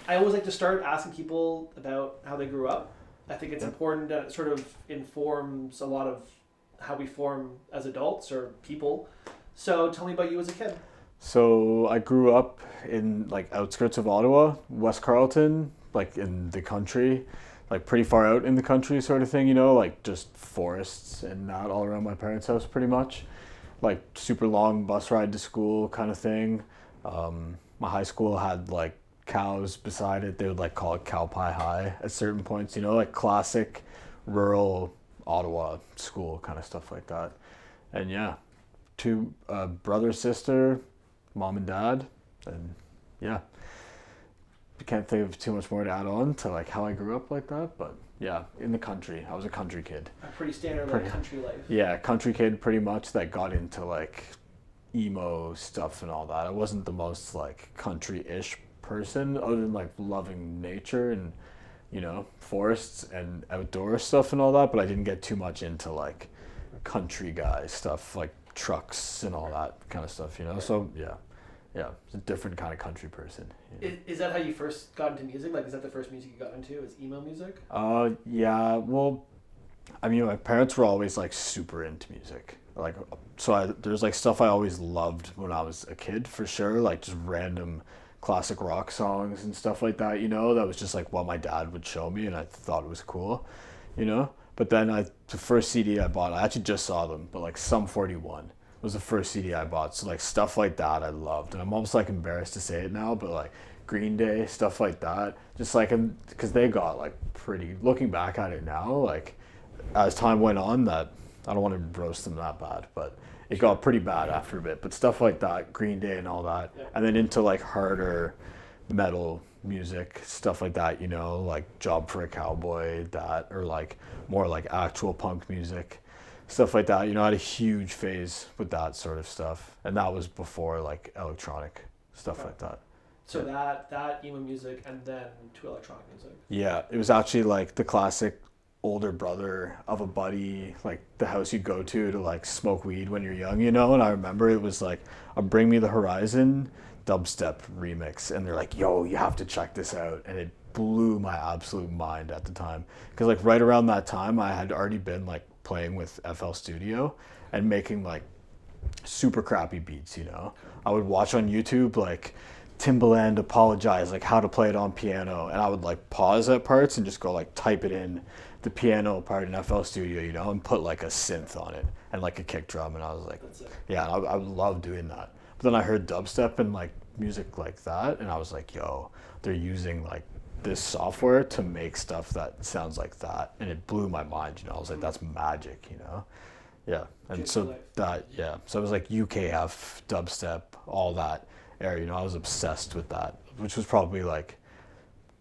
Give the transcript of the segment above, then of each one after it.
I always like to start asking people about how they grew up. I think it's important that it sort of informs a lot of how we form as adults or people. So tell me about you as a kid. So I grew up in like outskirts of Ottawa, West Carleton, like in the country, like pretty far out in the country sort of thing, like just forests and that all around my parents' house pretty much. Like super long bus ride to school kind of thing. My high school had like cows beside it. They would like call it cow pie high at certain points, like classic rural Ottawa school kind of stuff like that. And yeah, two brother, sister, mom and dad, and yeah, I can't think of too much more to add on to like how I grew up like that, but yeah, in the country. I was a country kid. A pretty standard like country life. Yeah, country kid pretty much that got into like emo stuff and all that. I wasn't the most like country-ish person other than like loving nature and forests and outdoor stuff and all that, but I didn't get too much into like country guy stuff like trucks and all that kind of stuff, So yeah, it's a different kind of country person. Is that how you first got into music? Like, is that the first music you got into? Is emo music? Yeah. Well, I mean, my parents were always like super into music. Like, so there's like stuff I always loved when I was a kid for sure. Like just random classic rock songs and stuff like that. That was just like what my dad would show me, and I thought it was cool. But then the first CD I bought, I actually just saw them, but like Sum 41 was the first CD I bought. So like stuff like that I loved, and I'm almost like embarrassed to say it now, but like Green Day, stuff like that, just like, because they got like pretty, looking back at it now, like as time went on, that I don't want to roast them that bad, but it got pretty bad after a bit. But stuff like that, Green Day and all that, and then into like harder metal music, stuff like that, like Job for a Cowboy, that, or like more like actual punk music, stuff like that. I had a huge phase with that sort of stuff, and that was before like electronic stuff like that. So that emo music and then to electronic music. Yeah, it was actually like the classic older brother of a buddy, like the house you'd go to like smoke weed when you're young, and I remember it was like a Bring Me the Horizon dubstep remix, and they're like, yo, you have to check this out, and it blew my absolute mind at the time, because like right around that time I had already been like playing with FL Studio and making like super crappy beats. I would watch on YouTube like Timbaland Apologize, like how to play it on piano, and I would like pause at parts and just go like type it in the piano part in FL Studio, and put like a synth on it and like a kick drum, and I was like, yeah, I would love doing that. But then I heard dubstep and like music like that, and I was like, yo, they're using like this software to make stuff that sounds like that, and it blew my mind. I was like, that's magic. Yeah. And so that, so it was like UKF, dubstep, all that era. I was obsessed with that, which was probably like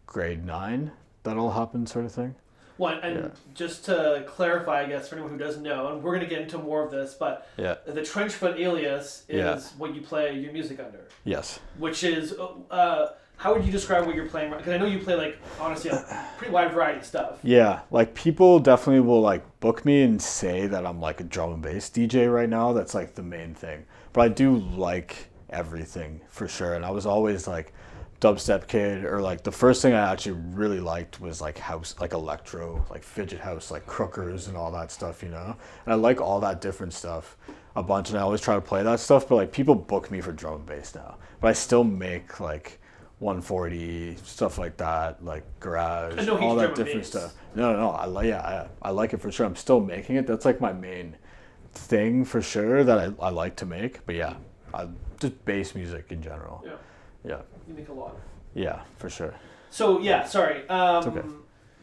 grade 9 that all happened, sort of thing. Well, and just to clarify, I guess, for anyone who doesn't know, and we're going to get into more of this, but the Trenchfoot alias is what you play your music under. Yes. Which is, how would you describe what you're playing? Because I know you play, like, honestly, a pretty wide variety of stuff. Yeah, like people definitely will like book me and say that I'm like a drum and bass DJ right now. That's like the main thing. But I do like everything for sure. And I was always like dubstep kid, or like the first thing I actually really liked was like house, like electro, like fidget house, like Crookers and all that stuff, And I like all that different stuff a bunch, and I always try to play that stuff. But like people book me for drum and bass now, but I still make like 140 stuff like that, like garage, all that different stuff. No, I like it for sure. I'm still making it. That's like my main thing for sure that I like to make. But yeah, I just bass music in general. Yeah. You make a lot. Yeah, for sure. So yeah, sorry. It's okay.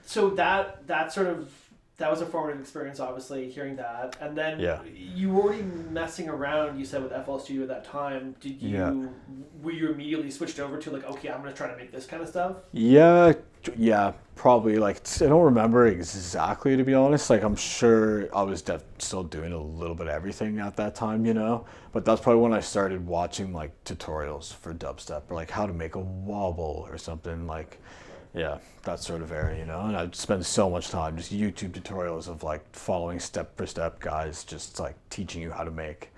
So that sort of, that was a formative experience, obviously, hearing that. And then you were already messing around, you said, with FL Studio at that time. Were you immediately switched over to like, okay, I'm going to try to make this kind of stuff? Yeah, probably. Like, I don't remember exactly, to be honest. Like, I'm sure I was still doing a little bit of everything at that time, But that's probably when I started watching like tutorials for dubstep, or like how to make a wobble or something, like, that sort of area, And I'd spend so much time just YouTube tutorials of like following step-for-step guys just like teaching you how to make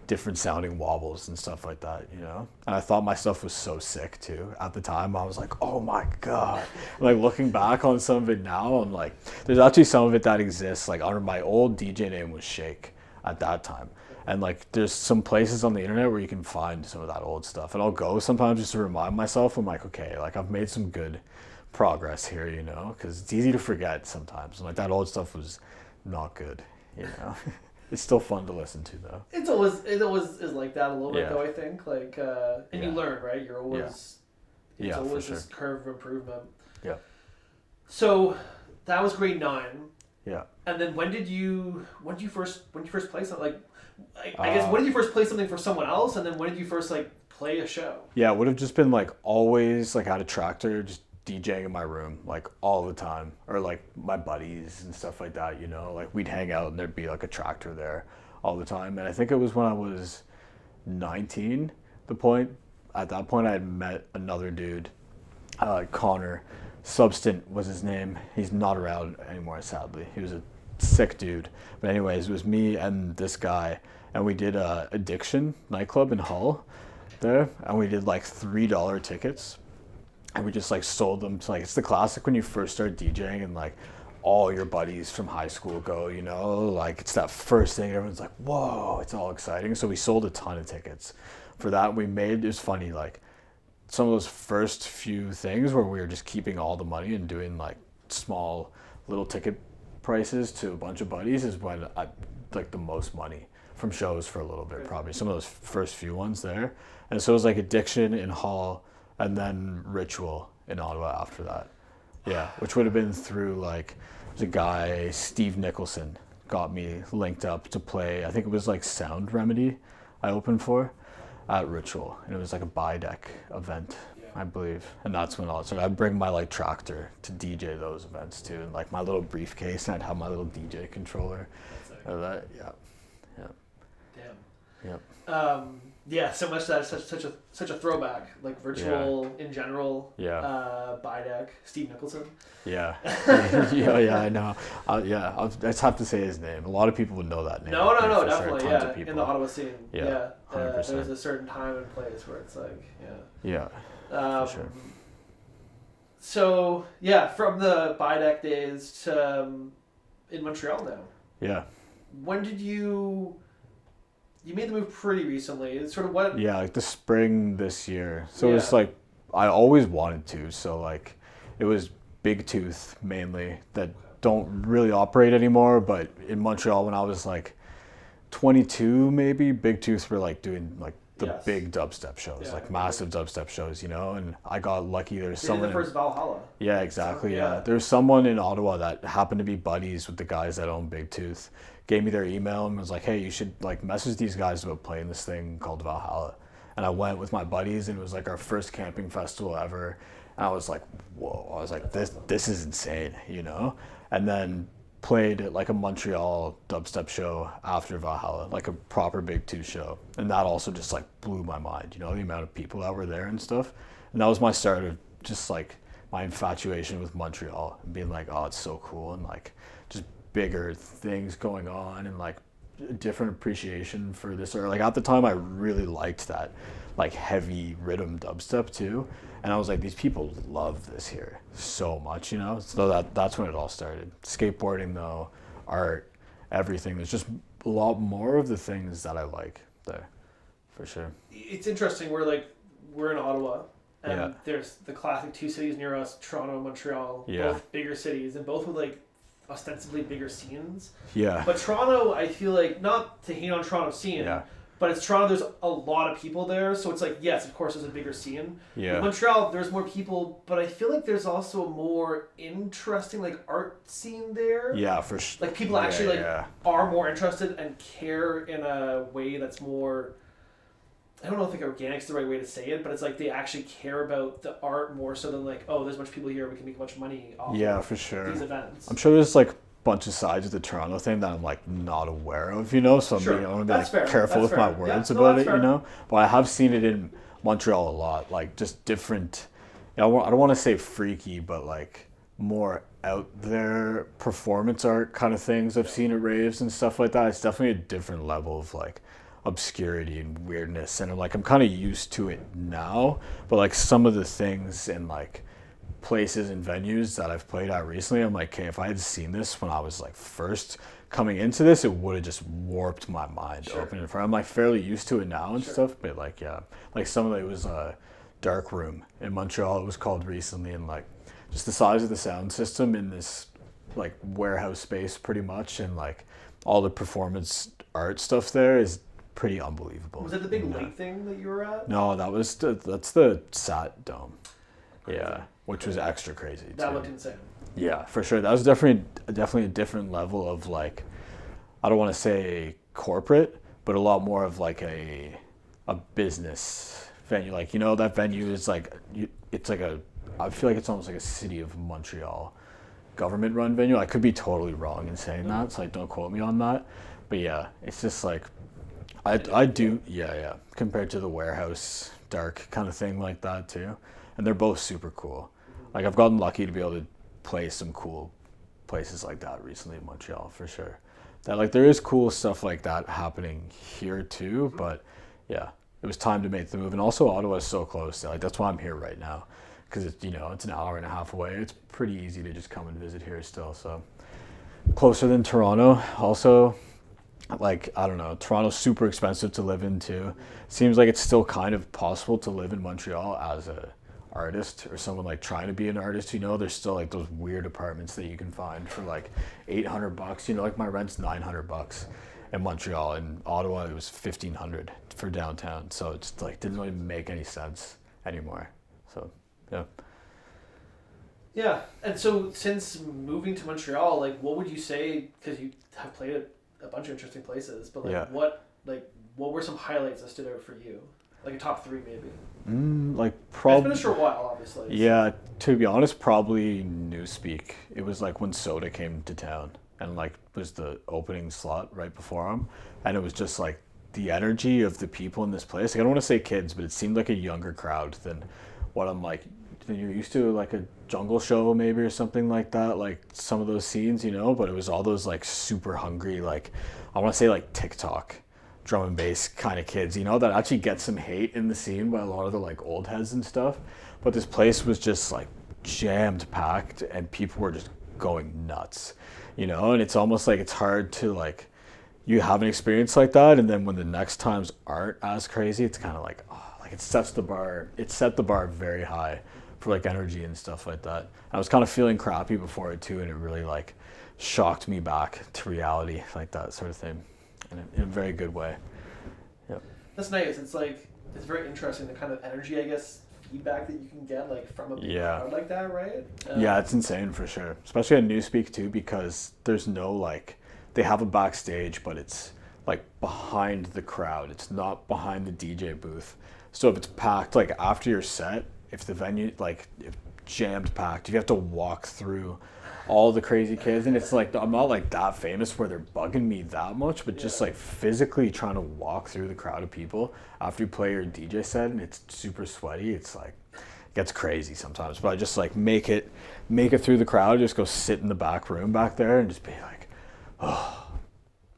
different sounding wobbles and stuff like that, you know? And I thought my stuff was so sick too. At the time, I was like, oh my God. Like looking back on some of it now, I'm like, there's actually some of it that exists. Like under my old DJ name was Shake at that time. And like there's some places on the internet where you can find some of that old stuff. And I'll go sometimes just to remind myself, I'm like, okay, like I've made some good progress here, you know? Because it's easy to forget sometimes. Like that old stuff was not good, you know? It's still fun to listen to though. It always is like that a little bit though, I think. Like and you learn, right? You're always it's always this curve of improvement. Yeah. So that was grade 9. Yeah. And then when did you first play something? Like I guess when did you first play something for someone else, and then when did you first like play a show? Yeah, it would have just been like always like had a tractor just DJing in my room like all the time, or like my buddies and stuff like that, you know, like we'd hang out and there'd be like a tractor there all the time. And I think it was when I was 19, at that point I had met another dude, Connor Substant was his name. He's not around anymore, sadly. He was a sick dude. But anyways, it was me and this guy, and we did a Addiction nightclub in Hull there, and we did like $3 tickets. And we just like sold them to, like, it's the classic when you first start DJing and like all your buddies from high school go, you know, like it's that first thing, everyone's like, whoa, it's all exciting. So we sold a ton of tickets for that. It was funny, like some of those first few things where we were just keeping all the money and doing like small little ticket prices to a bunch of buddies is when I like the most money from shows for a little bit, probably some of those first few ones there. And so it was like Addiction in Hull, and then Ritual in Ottawa after that. Yeah, which would have been through like, there's a guy, Steve Nicholson, got me linked up to play, I think it was like Sound Remedy I opened for at Ritual. And it was like a buy deck event, I believe. And that's when all started. I'd bring my like tractor to DJ those events too, and like my little briefcase, and I'd have my little DJ controller. That, yeah. Damn. Yep. Yeah, so much that such a throwback, like Virtual in general. Yeah. Bidec, Steve Nicholson. Yeah. yeah, I know. I just have to say his name. A lot of people would know that name. No, definitely. Yeah, in the Ottawa scene. Yeah. 100%. There's a certain time and place where it's like, Yeah. For sure. So yeah, from the Bidec days to in Montreal now. Yeah. When did you made the move pretty recently? It's sort of what? Yeah, like the spring this year. So it was like, I always wanted to. So like, it was Big Tooth mainly that don't really operate anymore. But in Montreal, when I was like 22, maybe, Big Tooth were like doing like the big dubstep shows, like massive dubstep shows, you know. And I got lucky. There's someone. The first Valhalla. Yeah, exactly. Yeah. There's someone in Ottawa that happened to be buddies with the guys that own Big Tooth. Gave me their email and was like, hey, you should like message these guys about playing this thing called Valhalla. And I went with my buddies, and it was like our first camping festival ever. And I was like, whoa, I was like, this is insane, you know? And then played at like a Montreal dubstep show after Valhalla, like a proper Big Two show. And that also just like blew my mind, you know, the amount of people that were there and stuff. And that was my start of just like my infatuation with Montreal and being like, oh, it's so cool. And like just bigger things going on and like a different appreciation for this. Or like at the time I really liked that like heavy rhythm dubstep too. And I was like, these people love this here so much, you know? So that's when it all started. Skateboarding though, art, everything. There's just a lot more of the things that I like there, for sure. It's interesting, we're in Ottawa, and there's the classic two cities near us, Toronto and Montreal, both bigger cities, and both with like ostensibly bigger scenes. Yeah. But Toronto, I feel like, not to hate on Toronto's scene, but it's Toronto, there's a lot of people there, so it's like, yes, of course there's a bigger scene. Yeah. In Montreal, there's more people, but I feel like there's also a more interesting like art scene there. Yeah, for sure. Like people actually are more interested and care in a way that's more, I don't know if like organic's the right way to say it, but it's like they actually care about the art more so than like, oh, there's a bunch of people here, we can make a bunch of money off for sure. these events. I'm sure there's like a bunch of sides of the Toronto thing that I'm like not aware of, you know, so I want to be like careful with my words about it, you know, but I have seen it in Montreal a lot, like just different, you know, I don't want to say freaky, but like more out there performance art kind of things I've seen at raves and stuff like that. It's definitely a different level of like obscurity and weirdness, and I'm kind of used to it now, but like some of the things and like places and venues that I've played at recently, I'm like, okay, if I had seen this when I was like first coming into this, it would have just warped my mind open in front. I'm like fairly used to it now and stuff, but like, yeah, like some of it was a dark room in Montreal, it was called recently, and like just the size of the sound system in this like warehouse space pretty much, and like all the performance art stuff there is pretty unbelievable. Was that the big lake thing that you were at? No, that's the Sat Dome. Crazy. Yeah, which was extra crazy too. That looked insane. Yeah, for sure. That was definitely a different level of like, I don't want to say corporate, but a lot more of like a business venue. Like, you know, that venue is like, it's like I feel like it's almost like a City of Montreal government run venue. I could be totally wrong in saying that, so like don't quote me on that. But yeah, it's just like, I do, yeah, compared to the warehouse dark kind of thing like that too. And they're both super cool. Like I've gotten lucky to be able to play some cool places like that recently in Montreal for sure. That like there is cool stuff like that happening here too, but yeah, it was time to make the move. And also Ottawa is so close. Like that's why I'm here right now, because it's, you know, it's an hour and a half away. It's pretty easy to just come and visit here still. So closer than Toronto. Also, like I don't know, Toronto's super expensive to live in too. Seems like it's still kind of possible to live in Montreal as a artist or someone like trying to be an artist, you know. There's still like those weird apartments that you can find for like $800, you know, like my rent's $900 in Montreal. In Ottawa it was $1,500 for downtown, so it's like didn't really make any sense anymore. So yeah. And so since moving to Montreal, like what would you say, because you have played at a bunch of interesting places, but like what were some highlights that stood out for you, like a top 3 maybe? Like probably. It's been a short while, obviously. Yeah, to be honest, probably Newspeak. It was like when Soda came to town, and like was the opening slot right before him, and it was just like the energy of the people in this place. Like I don't want to say kids, but it seemed like a younger crowd than what I'm like than you're used to, like a jungle show maybe or something like that. Like some of those scenes, you know. But it was all those like super hungry, like I want to say like TikTok drum and bass kind of kids, you know, that actually get some hate in the scene by a lot of the like old heads and stuff. But this place was just like jammed packed and people were just going nuts, you know. And it's almost like it's hard to like, you have an experience like that, and then when the next times aren't as crazy, it's kind of like, oh, like it set the bar very high for like energy and stuff like that. I was kind of feeling crappy before it too, and it really like shocked me back to reality, like that sort of thing. In a very good way. Yep. That's nice. It's like, it's very interesting, the kind of energy, I guess, feedback that you can get like from a big crowd like that, right? Yeah, it's insane for sure. Especially at Newspeak too, because there's no like, they have a backstage, but it's like behind the crowd. It's not behind the DJ booth. So if it's packed, like after your set, if the venue like if jammed packed, you have to walk through all the crazy kids, and it's like I'm not like that famous where they're bugging me that much, but just like physically trying to walk through the crowd of people after you play your DJ set and it's super sweaty, it's like it gets crazy sometimes. But I just like make it through the crowd, just go sit in the back room back there and just be like, oh,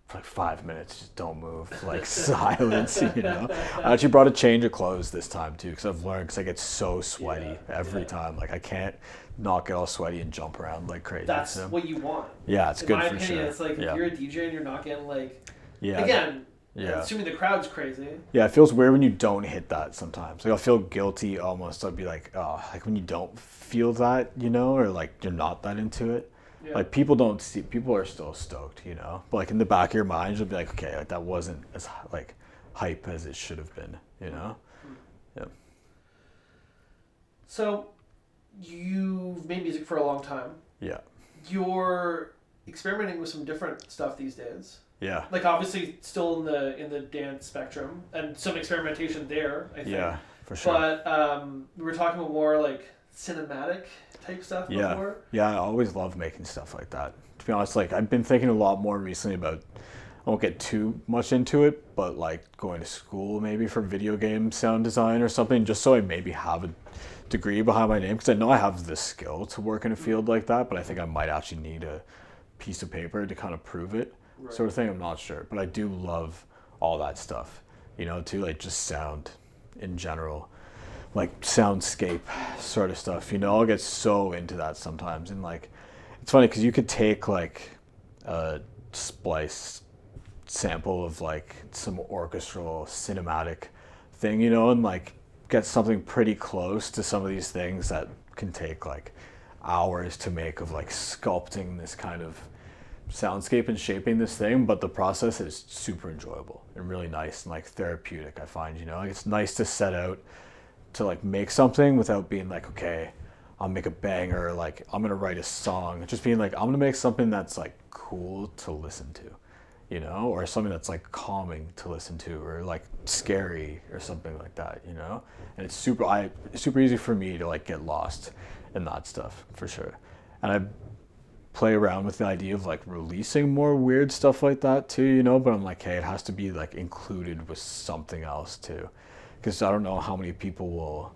for like 5 minutes, just don't move, like silence, you know. I actually brought a change of clothes this time too, because I've learned, because I get so sweaty every time, like I can't not get all sweaty and jump around like crazy. That's what you want. Yeah, it's good for sure. In my opinion, it's like if you're a DJ and you're not getting like, again, assuming the crowd's crazy. Yeah, it feels weird when you don't hit that sometimes. Like I'll feel guilty almost. I'll be like, oh, like when you don't feel that, you know, or like you're not that into it. Yeah. Like people are still stoked, you know. But like in the back of your mind, you'll be like, okay, like that wasn't as like hype as it should have been, you know. Yeah. So you've made music for a long time. Yeah. You're experimenting with some different stuff these days. Yeah. Like obviously still in the dance spectrum and some experimentation there, I think. Yeah, for sure. But we were talking about more like cinematic type stuff before. Yeah, I always love making stuff like that. To be honest, like I've been thinking a lot more recently about, I won't get too much into it, but like going to school maybe for video game sound design or something, just so I maybe have a degree behind my name, because I know I have the skill to work in a field like that, but I think I might actually need a piece of paper to kind of prove it, sort of thing. I'm not sure, but I do love all that stuff, to like just sound in general, like soundscape sort of stuff, I'll get so into that sometimes. And like, it's funny because you could take like a splice sample of like some orchestral cinematic thing, and like get something pretty close to some of these things that can take like hours to make, of like sculpting this kind of soundscape and shaping this thing. But the process is super enjoyable and really nice and like therapeutic, I find. Like it's nice to set out to like make something without being like, okay, I'll make a banger, like I'm gonna write a song. Just being like, I'm gonna make something that's like cool to listen to, or something that's like calming to listen to, or like scary or something like that, and it's super easy for me to like get lost in that stuff for sure. And I play around with the idea of like releasing more weird stuff like that too, but I'm like, hey, it has to be like included with something else too, because I don't know how many people will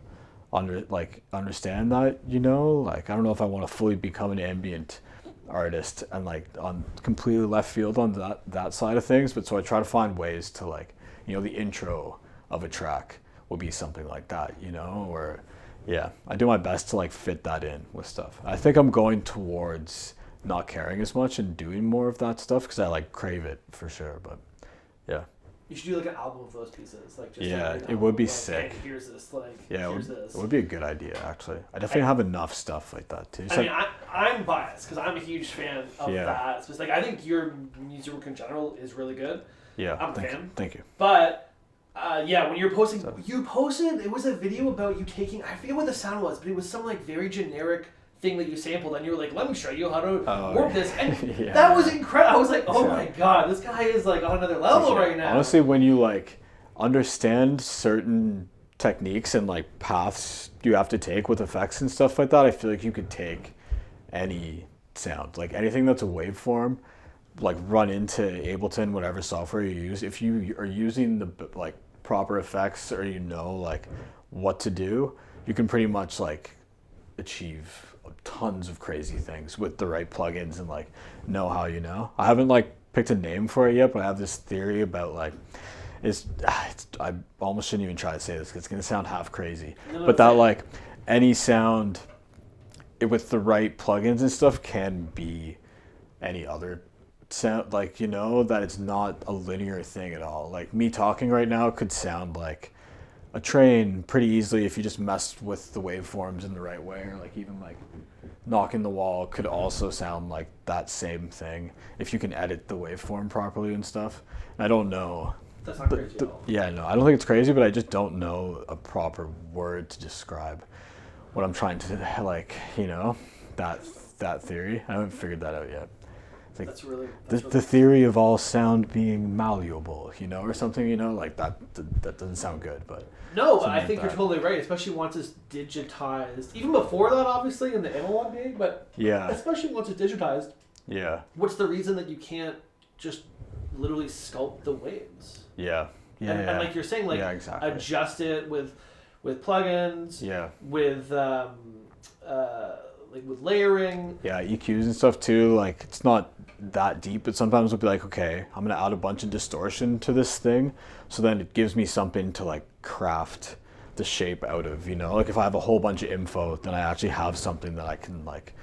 understand that, like I don't know if I want to fully become an ambient artist and like on completely left field on that side of things. But so I try to find ways to like, the intro of a track will be something like that, or yeah, I do my best to like fit that in with stuff. I think I'm going towards not caring as much and doing more of that stuff because I like crave it for sure. But yeah, you should do like an album of those pieces, like just it would be like, sick. Hey, here's this, like it would be a good idea actually. I definitely have enough stuff like that too. So I'm biased because I'm a huge fan of that. So it's like I think your music work in general is really good. Yeah, I'm a fan. Thank you. But when you're posting, you posted, it was a video about you taking, I forget what the sound was, but it was some like very generic thing that you sampled, and you were like, let me show you how to warp this. And that was incredible. I was like, oh my God, this guy is like on another level right now. Honestly, when you like understand certain techniques and like paths you have to take with effects and stuff like that, I feel like you could take any sound, like anything that's a waveform, like run into Ableton, whatever software you use. If you are using the like proper effects, or like what to do, you can pretty much like achieve tons of crazy things with the right plugins and like know how I haven't like picked a name for it yet, but I have this theory about like I almost shouldn't even try to say this because it's gonna sound half crazy, but that like any sound with the right plugins and stuff can be any other sound, like that it's not a linear thing at all. Like me talking right now could sound like a train pretty easily if you just messed with the waveforms in the right way, or like even like knocking the wall could also sound like that same thing if you can edit the waveform properly and stuff. And I don't know. That's not crazy at all. Yeah, no, I don't think it's crazy, but I just don't know a proper word to describe what I'm trying to like, that theory. I haven't figured that out yet. Like that's really the theory of all sound being malleable, or something, like that doesn't sound good, but no, I think you're totally right, especially once it's digitized. Even before that, obviously, in the analog day, but yeah, especially once it's digitized. Yeah. What's the reason that you can't just literally sculpt the waves? Yeah. Yeah. And like you're saying, like exactly. Adjust it with plugins. Yeah. With like with layering. Yeah, EQs and stuff too. Like it's not that deep, but sometimes we'll be like, okay, I'm gonna add a bunch of distortion to this thing, so then it gives me something to like craft the shape out of. Like if I have a whole bunch of info, then I actually have something that I can like,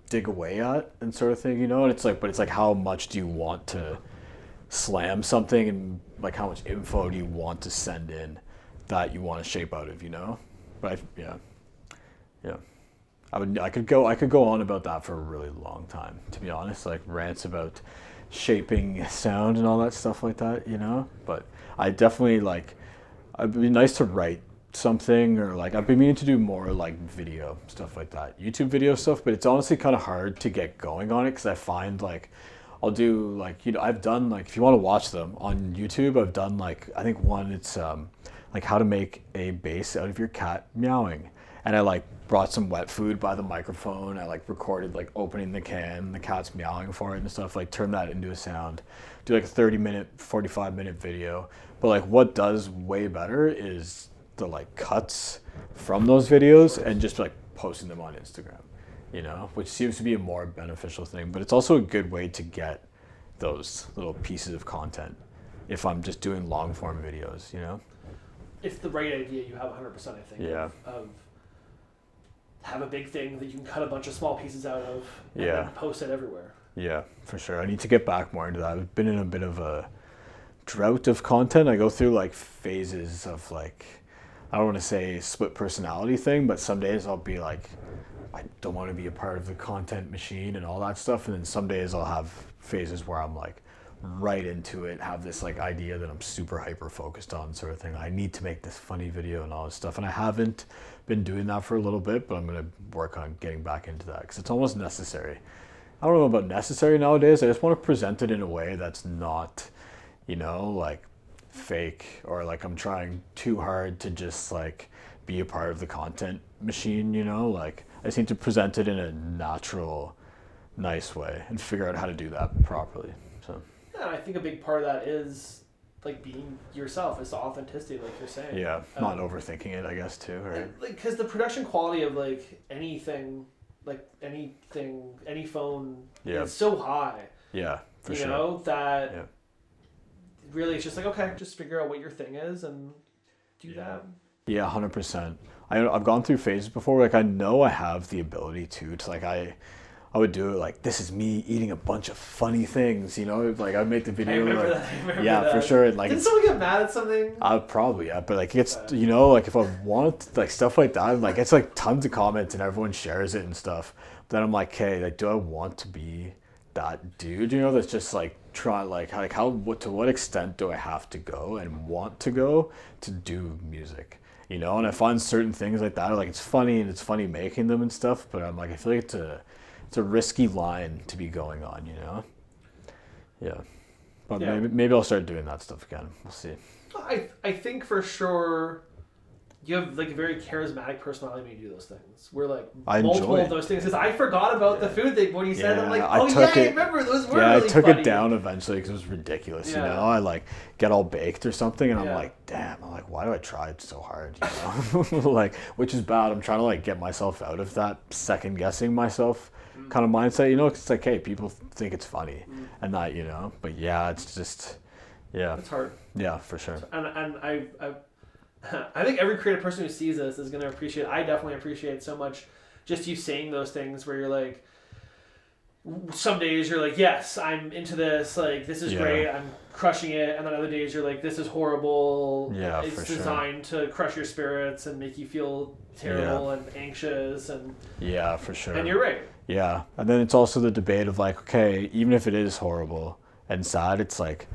dig away at and sort of thing. And it's like, but it's like, how much do you want to slam something, and like how much info do you want to send in that you want to shape out of? But yeah. I could go on about that for a really long time, to be honest, like rants about shaping sound and all that stuff like that, but I definitely like, it'd be nice to write something, or like I've been meaning to do more like video stuff like that, YouTube video stuff, but it's honestly kind of hard to get going on it because I find like I'll do like, I've done like, if you want to watch them on YouTube, I've done like, I think one, it's like how to make a bass out of your cat meowing, and I like brought some wet food by the microphone. I like recorded like opening the can, the cat's meowing for it and stuff, like turn that into a sound, do like a 30-minute, 45-minute video. But like what does way better is the like cuts from those videos and just like posting them on Instagram, which seems to be a more beneficial thing, but it's also a good way to get those little pieces of content if I'm just doing long form videos, you know? If the right idea, you have 100%, I think, of have a big thing that you can cut a bunch of small pieces out of and then post it everywhere. Yeah, for sure. I need to get back more into that. I've been in a bit of a drought of content. I go through like phases of like, I don't want to say split personality thing, but some days I'll be like, I don't want to be a part of the content machine and all that stuff. And then some days I'll have phases where I'm like right into it, have this like idea that I'm super hyper focused on sort of thing. I need to make this funny video and all this stuff. And I haven't been doing that for a little bit, but I'm going to work on getting back into that because it's almost necessary. I don't know about necessary nowadays. I just want to present it in a way that's not, you know, like fake or like I'm trying too hard to just like be a part of the content machine, you know, like I just need to present it in a natural, nice way and figure out how to do that properly. So yeah, I think a big part of that is like being yourself, is the authenticity, like you're saying. Yeah, not overthinking it, I guess, too, right? Like, because the production quality of like anything, any phone is so high. Yeah, for sure. You know, that really it's just like, okay, just figure out what your thing is and do that. Yeah, 100%. I've gone through phases before. Like I know I have the ability to like I would do it like this is me eating a bunch of funny things, you know. Like I'd make the video. I remember that. For sure. And like, did someone get mad at something? Probably but like it's you know like if I want like stuff like that, like it's like tons of comments and everyone shares it and stuff. Then I'm like, hey, like do I want to be that dude? You know, that's just like try like how to what extent do I have to go and want to go to do music? You know, and I find certain things like that, like it's funny and it's funny making them and stuff, but I'm like, I feel like it's a risky line to be going on, you know? Yeah. But maybe I'll start doing that stuff again. We'll see. I think for sure you have like a very charismatic personality when you do those things. We're like multiple of those things. Because I forgot about the food thing when you said, I'm like, I remember those were really I took funny. It down eventually because it was ridiculous, you know? I like get all baked or something and I'm like, damn, I'm like, why do I try it so hard, you know? Like, which is bad. I'm trying to like get myself out of that second guessing myself kind of mindset, you know? Cause it's like, hey, people think it's funny and that, you know? But it's just, it's hard. Yeah, for sure. And I think every creative person who sees this is going to appreciate. I definitely appreciate so much just you saying those things where you're like, some days you're like, yes, I'm into this. Like, this is great. I'm crushing it. And then other days you're like, this is horrible. Yeah, it's designed to crush your spirits and make you feel terrible and anxious. And for sure. And you're right. Yeah. And then it's also the debate of like, okay, even if it is horrible and sad, it's like,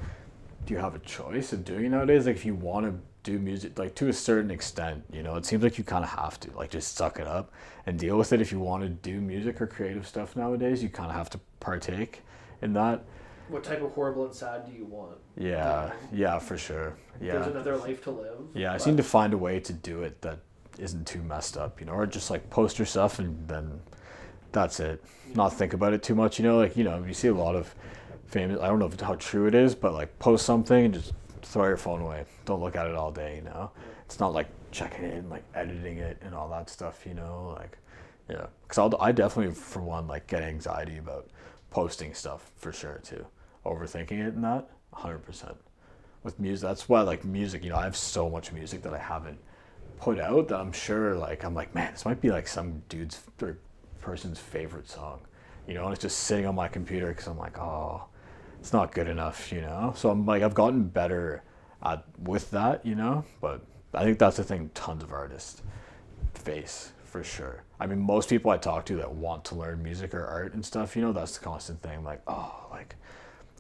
do you have a choice of doing it nowadays? Like, if you want to do music, like to a certain extent, you know, it seems like you kind of have to like just suck it up and deal with it. If you want to do music or creative stuff nowadays, you kind of have to partake in that. What type of horrible and sad do you want? Yeah, for sure. Yeah, there's another life to live. I seem to find a way to do it that isn't too messed up, you know, or just like post your stuff and then that's it. Not think about it too much, you know. Like, you know, you see a lot of famous, I don't know how true it is, but like post something and just throw your phone away. Don't look at it all day, you know. It's not like checking it and like editing it and all that stuff, you know. Like, because I definitely, for one, like get anxiety about posting stuff for sure too. Overthinking it and that, 100%. With music, that's why like music, you know, I have so much music that I haven't put out that I'm sure like, I'm like, man, this might be like some dude's or person's favorite song, you know, and it's just sitting on my computer because I'm like, oh, it's not good enough, you know. So I'm like, I've gotten better with that, you know, but I think that's the thing tons of artists face for sure. I mean, most people I talk to that want to learn music or art and stuff, you know, that's the constant thing, like, oh, like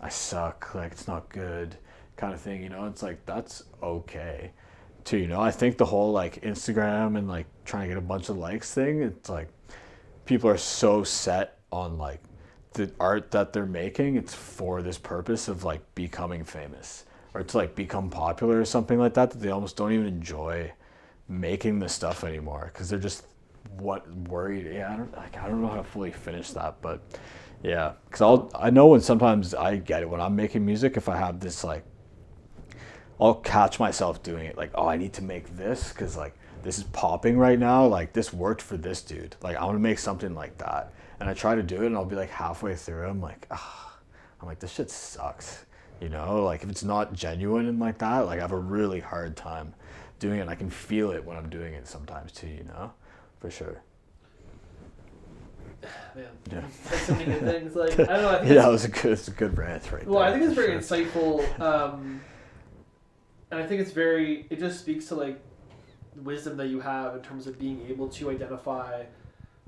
I suck, like it's not good kind of thing, you know. It's like, that's okay too, you know. I think the whole like Instagram and like trying to get a bunch of likes thing, it's like people are so set on like the art that they're making, it's for this purpose of like becoming famous or to like become popular or something like that, that they almost don't even enjoy making the stuff anymore because they're just worried. I don't know how to fully finish that, but because I know when sometimes I get it when I'm making music, if I have this like, I'll catch myself doing it like, oh, I need to make this because like this is popping right now, like this worked for this dude, like I want to make something like that. And I try to do it and I'll be like halfway through, I'm like, this shit sucks, You know, like if it's not genuine and like that, like I have a really hard time doing it. I can feel it when I'm doing it sometimes too, you know, for sure. Man, Yeah. like so many good things. Like I don't know. I think Yeah, it's a good rant right there. Well, I think it's very sure. insightful, and I think it just speaks to like wisdom that you have in terms of being able to identify,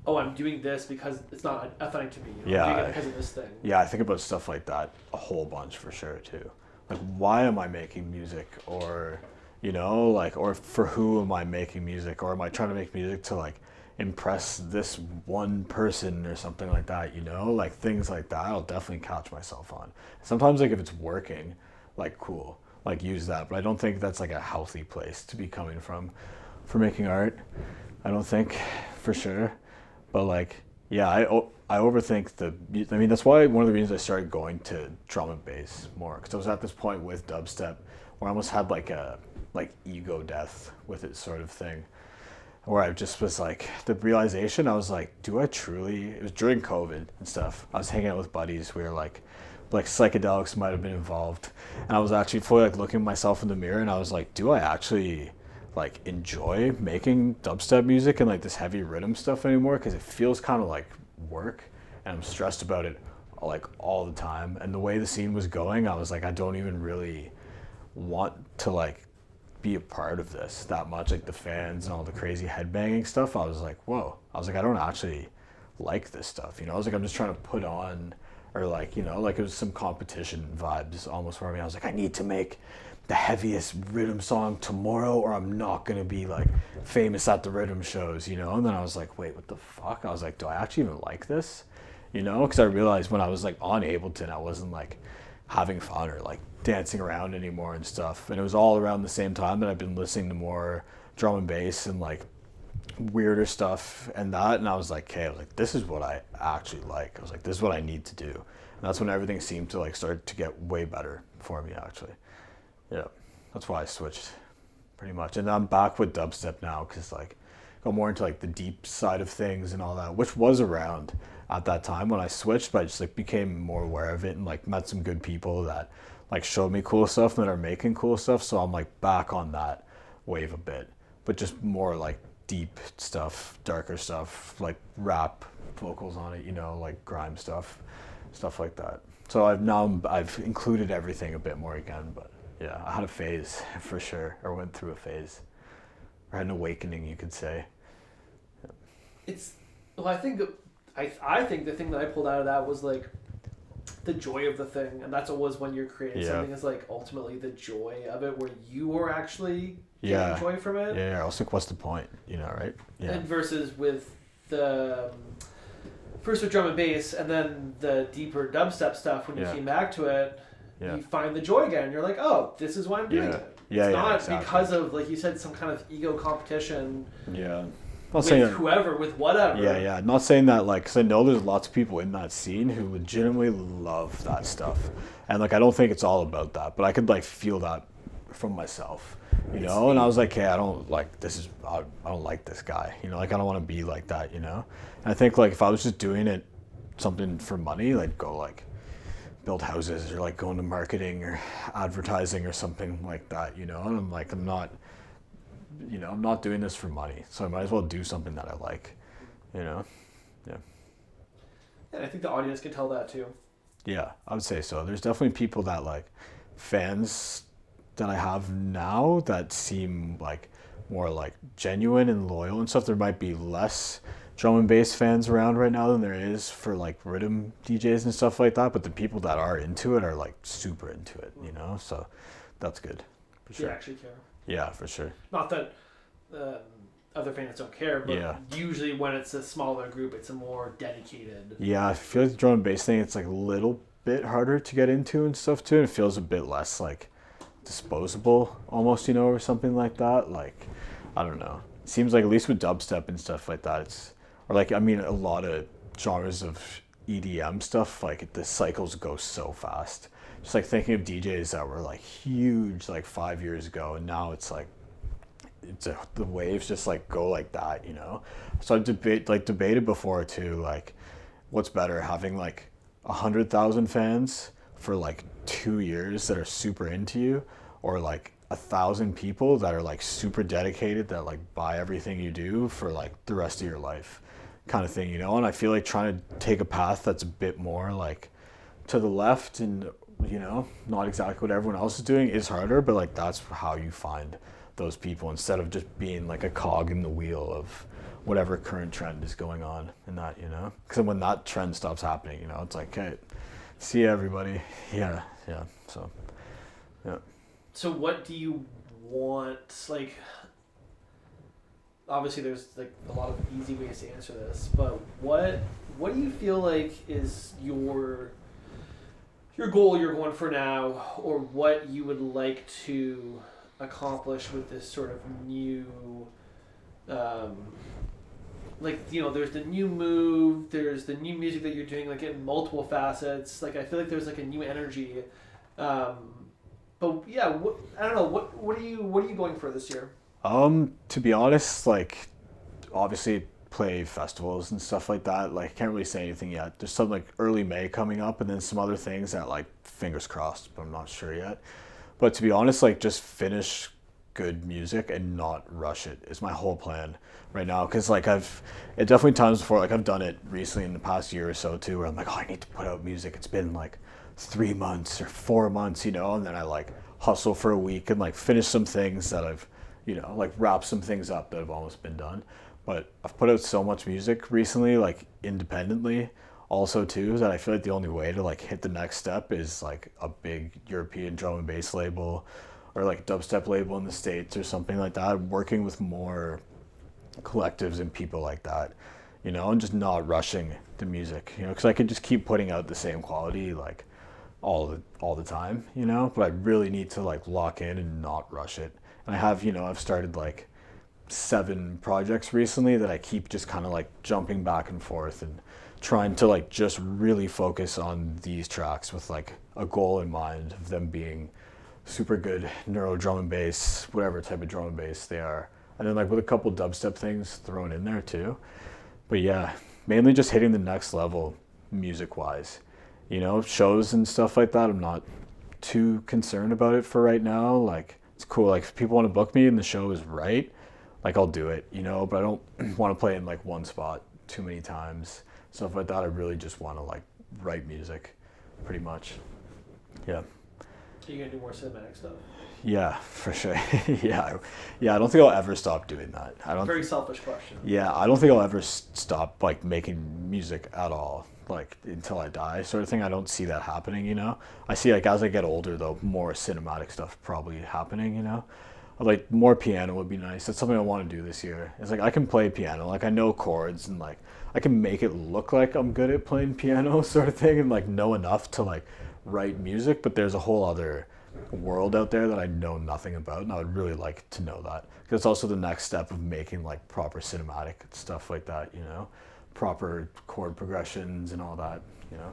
oh, I'm doing this because it's not authentic to me. You know? Yeah. I'm doing it because of this thing. Yeah, I think about stuff like that a whole bunch for sure too. Like, why am I making music? Or, you know, like, or for who am I making music? Or am I trying to make music to like impress this one person or something like that, you know? Like things like that, I'll definitely catch myself on. Sometimes like if it's working, like cool, like use that. But I don't think that's like a healthy place to be coming from for making art. I don't think, for sure. But like, yeah, I overthink I mean, that's why one of the reasons I started going to drum and bass more, because I was at this point with dubstep where I almost had like a ego death with it sort of thing, where I just was like, the realization, I was like, do I truly, it was during COVID and stuff, I was hanging out with buddies, we were like psychedelics might have been involved, and I was actually fully like looking at myself in the mirror and I was like, do I actually like enjoy making dubstep music and like this heavy rhythm stuff anymore? Because it feels kind of like work and I'm stressed about it like all the time, and the way the scene was going, I was like, I don't even really want to like be a part of this that much, like the fans and all the crazy headbanging stuff. I was like, whoa, I was like, I don't actually like this stuff, you know? I was like, I'm just trying to put on, or like, you know, like it was some competition vibes almost for me. I was like, I need to make the heaviest rhythm song tomorrow or I'm not gonna be like famous at the rhythm shows, you know? And then I was like, wait, what the fuck? I was like, do I actually even like this? You know, because I realized when I was like on Ableton, I wasn't like having fun or like dancing around anymore and stuff. And it was all around the same time that I've been listening to more drum and bass and like weirder stuff and that. And I was like, okay, I was like, this is what I actually like. I was like, this is what I need to do. And that's when everything seemed to like start to get way better for me, actually. Yeah, that's why I switched pretty much. And I'm back with dubstep now because like go more into like the deep side of things and all that, which was around at that time when I switched, but I just like became more aware of it and like met some good people that like showed me cool stuff that are making cool stuff. So I'm like back on that wave a bit, but just more like deep stuff, darker stuff, like rap vocals on it, you know, like grime stuff like that. So I've included everything a bit more again, but yeah, I had a phase for sure, or went through a phase, or had an awakening, you could say. Yeah. I think the thing that I pulled out of that was like the joy of the thing, and that's always when you're creating something is like ultimately the joy of it, where you are actually getting joy from it. Yeah, I was like, what's the point, you know, right? Yeah. And versus with the first with drum and bass, and then the deeper dubstep stuff. When you came back to it, you find the joy again. You're like, oh, this is why I'm doing it. It's not exactly. Because of, like you said, some kind of ego competition. Yeah. Not with whoever, with whatever. Yeah. Not saying that, like, because I know there's lots of people in that scene who legitimately love that stuff. And, like, I don't think it's all about that. But I could, like, feel that from myself, you know? And I was like, hey, I don't like this guy. You know, like, I don't want to be like that, you know? And I think, like, if I was just doing it something for money, like, go, like, build houses or, like, go into marketing or advertising or something like that, you know? And I'm like, I'm not doing this for money, so I might as well do something that I like, you know? Yeah. And I think the audience can tell that too. Yeah, I would say so. There's definitely people that, like, fans that I have now that seem like more like genuine and loyal and stuff. There might be less drum and bass fans around right now than there is for like rhythm DJs and stuff like that, but the people that are into it are like super into it, you know? So that's good. For sure. They actually care. Yeah, for sure. Not that other fans don't care, but usually when it's a smaller group, it's a more dedicated. Yeah, I feel like the drum and bass thing, it's like a little bit harder to get into and stuff too. And it feels a bit less like disposable almost, you know, or something like that. Like, I don't know. It seems like at least with dubstep and stuff like that, it's, or like, I mean, a lot of genres of EDM stuff, like the cycles go so fast. Just like thinking of DJs that were like huge like 5 years ago, and now it's like the waves just like go like that, you know. So I've debated before too, like what's better, having like 100,000 fans for like 2 years that are super into you, or like 1,000 people that are like super dedicated that like buy everything you do for like the rest of your life, kind of thing, you know. And I feel like trying to take a path that's a bit more like to the left and, you know, not exactly what everyone else is doing is harder, but like that's how you find those people instead of just being like a cog in the wheel of whatever current trend is going on in that, you know. Because when that trend stops happening, you know, it's like, hey, see you, everybody. Yeah. So, yeah. So what do you want? Like, obviously there's like a lot of easy ways to answer this, but what do you feel like is your goal you're going for now, or what you would like to accomplish with this sort of new, like, you know, there's the new move, there's the new music that you're doing, like in multiple facets. Like, I feel like there's like a new energy. But yeah, I don't know. What are you going for this year? To be honest, like, obviously play festivals and stuff like that. Like, can't really say anything yet. There's some like early May coming up, and then some other things that like fingers crossed, but I'm not sure yet. But to be honest, like, just finish good music and not rush it is my whole plan right now. Because like it definitely times before, like I've done it recently in the past year or so too, where I'm like, oh, I need to put out music. It's been like 3 months or 4 months, you know, and then I like hustle for a week and like finish some things that I've, you know, like wrap some things up that have almost been done. But I've put out so much music recently, like independently also too, that I feel like the only way to like hit the next step is like a big European drum and bass label or like dubstep label in the States or something like that, working with more collectives and people like that, you know, and just not rushing the music, you know, because I could just keep putting out the same quality like all the time, you know, but I really need to like lock in and not rush it. And I have, you know, I've started like 7 projects recently that I keep just kind of like jumping back and forth and trying to like just really focus on these tracks with like a goal in mind of them being super good neuro drum and bass, whatever type of drum and bass they are. And then like with a couple dubstep things thrown in there too. But yeah, mainly just hitting the next level music wise. You know, shows and stuff like that, I'm not too concerned about it for right now. Like, it's cool. Like, if people want to book me and the show is right, like, I'll do it, you know, but I don't want to play in like one spot too many times. Stuff like that. I really just want to like write music pretty much. Yeah. Are you going to do more cinematic stuff? Yeah, for sure. Yeah, I don't think I'll ever stop doing that. Very selfish question. Yeah, I don't think I'll ever stop like making music at all, like until I die, sort of thing. I don't see that happening, you know. I see like as I get older, though, more cinematic stuff probably happening, you know. Like more piano would be nice. That's something I want to do this year. It's like I can play piano, like I know chords and like I can make it look like I'm good at playing piano, sort of thing, and like know enough to like write music. But there's a whole other world out there that I know nothing about, and I would really like to know that, because it's also the next step of making like proper cinematic stuff like that, you know, proper chord progressions and all that, you know,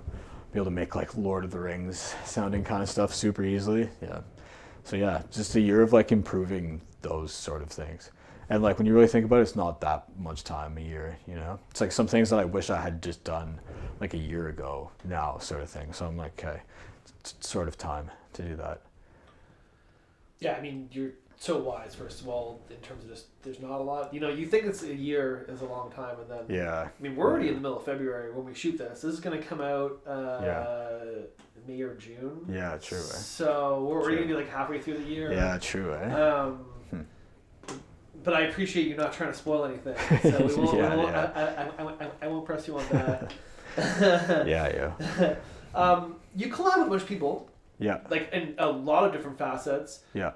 be able to make like Lord of the Rings sounding kind of stuff super easily. Yeah, so yeah, just a year of like improving those sort of things. And like when you really think about it, it's not that much time a year, you know. It's like some things that I wish I had just done like a year ago now, sort of thing. So I'm like, okay, it's sort of time to do that. Yeah, I mean, you're so wise, first of all, in terms of just, there's not a lot, you know, you think it's a year is a long time, and then, yeah. I mean, we're already in the middle of February when we shoot this. This is going to come out May or June. Yeah, true, eh? So we're already going to be like halfway through the year. Yeah, true, eh? But I appreciate you not trying to spoil anything. So we won't, I won't press you on that. Yeah. You collab with a bunch of people. Yeah. Like in a lot of different facets. Yeah.